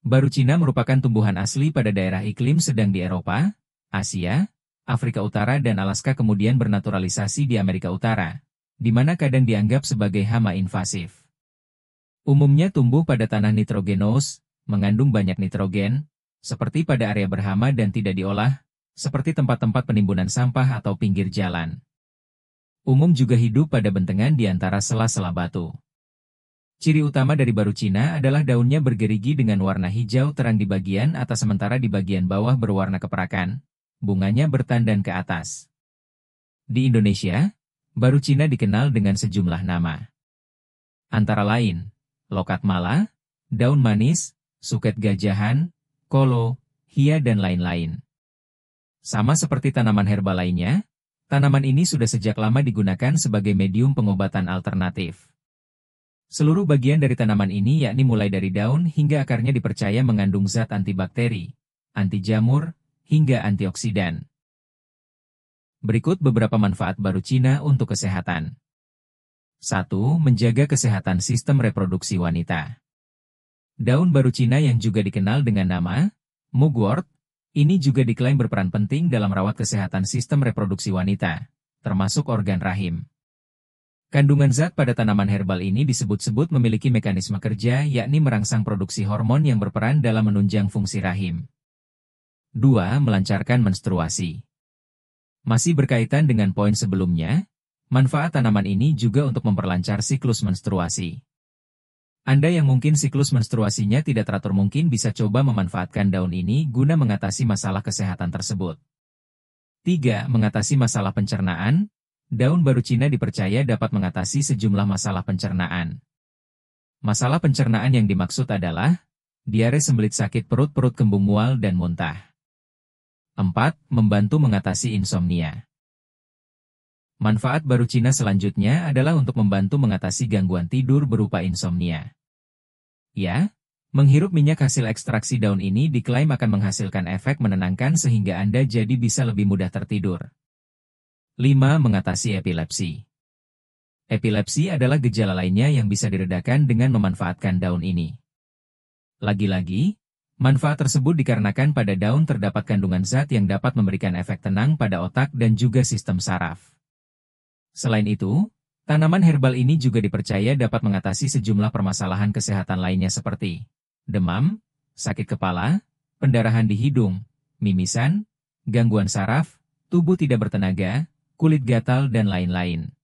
Baru Cina merupakan tumbuhan asli pada daerah iklim sedang di Eropa, Asia, Afrika Utara dan Alaska kemudian bernaturalisasi di Amerika Utara, di mana kadang dianggap sebagai hama invasif. Umumnya tumbuh pada tanah nitrogenos, mengandung banyak nitrogen, seperti pada area berhama dan tidak diolah, seperti tempat-tempat penimbunan sampah atau pinggir jalan. Umum juga hidup pada bentengan di antara sela-sela batu. Ciri utama dari baru Cina adalah daunnya bergerigi dengan warna hijau terang di bagian atas sementara di bagian bawah berwarna keperakan, bunganya bertandan ke atas. Di Indonesia, baru Cina dikenal dengan sejumlah nama. Antara lain, lokat mala, daun manis, suket gajahan, kolo, hia dan lain-lain. Sama seperti tanaman herbal lainnya, tanaman ini sudah sejak lama digunakan sebagai medium pengobatan alternatif. Seluruh bagian dari tanaman ini yakni mulai dari daun hingga akarnya dipercaya mengandung zat antibakteri, anti jamur, hingga antioksidan. Berikut beberapa manfaat baru Cina untuk kesehatan. 1. Menjaga kesehatan sistem reproduksi wanita. Daun baru Cina yang juga dikenal dengan nama mugwort, ini juga diklaim berperan penting dalam rawat kesehatan sistem reproduksi wanita, termasuk organ rahim. Kandungan zat pada tanaman herbal ini disebut-sebut memiliki mekanisme kerja yakni merangsang produksi hormon yang berperan dalam menunjang fungsi rahim. 2. Melancarkan menstruasi. Masih berkaitan dengan poin sebelumnya, manfaat tanaman ini juga untuk memperlancar siklus menstruasi. Anda yang mungkin siklus menstruasinya tidak teratur mungkin bisa coba memanfaatkan daun ini guna mengatasi masalah kesehatan tersebut. 3. Mengatasi masalah pencernaan. Daun baru Cina dipercaya dapat mengatasi sejumlah masalah pencernaan. Masalah pencernaan yang dimaksud adalah diare, sembelit, sakit perut, perut kembung, mual, dan muntah. 4. Membantu mengatasi insomnia. Manfaat baru Cina selanjutnya adalah untuk membantu mengatasi gangguan tidur berupa insomnia. Ya, menghirup minyak hasil ekstraksi daun ini diklaim akan menghasilkan efek menenangkan sehingga Anda jadi bisa lebih mudah tertidur. 5. Mengatasi epilepsi. Epilepsi adalah gejala lainnya yang bisa diredakan dengan memanfaatkan daun ini. Lagi-lagi, manfaat tersebut dikarenakan pada daun terdapat kandungan zat yang dapat memberikan efek tenang pada otak dan juga sistem saraf. Selain itu, tanaman herbal ini juga dipercaya dapat mengatasi sejumlah permasalahan kesehatan lainnya seperti demam, sakit kepala, pendarahan di hidung, mimisan, gangguan saraf, tubuh tidak bertenaga, kulit gatal, dan lain-lain.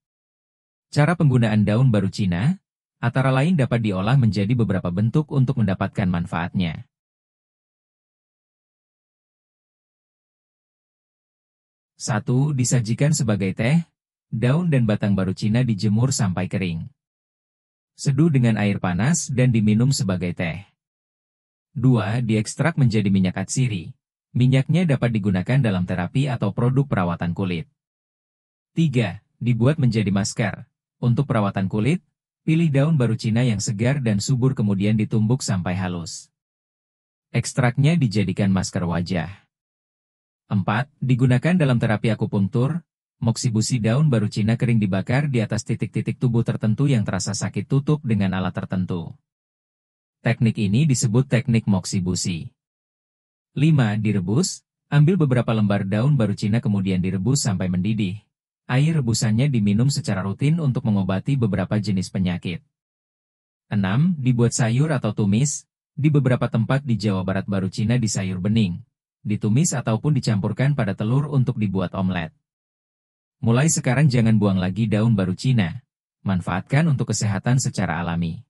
Cara penggunaan daun baru Cina, antara lain dapat diolah menjadi beberapa bentuk untuk mendapatkan manfaatnya. 1. Disajikan sebagai teh, daun dan batang baru Cina dijemur sampai kering. Seduh dengan air panas dan diminum sebagai teh. 2. Diekstrak menjadi minyak atsiri. Minyaknya dapat digunakan dalam terapi atau produk perawatan kulit. 3. Dibuat menjadi masker. Untuk perawatan kulit, pilih daun baru Cina yang segar dan subur kemudian ditumbuk sampai halus. Ekstraknya dijadikan masker wajah. 4. Digunakan dalam terapi akupunktur. Moksibusi daun baru Cina kering dibakar di atas titik-titik tubuh tertentu yang terasa sakit, tutup dengan alat tertentu. Teknik ini disebut teknik moksibusi. 5. Direbus. Ambil beberapa lembar daun baru Cina kemudian direbus sampai mendidih. Air rebusannya diminum secara rutin untuk mengobati beberapa jenis penyakit. 6. Dibuat sayur atau tumis. Di beberapa tempat di Jawa Barat baru Cina di sayur bening, ditumis ataupun dicampurkan pada telur untuk dibuat omelet. Mulai sekarang jangan buang lagi daun baru Cina. Manfaatkan untuk kesehatan secara alami.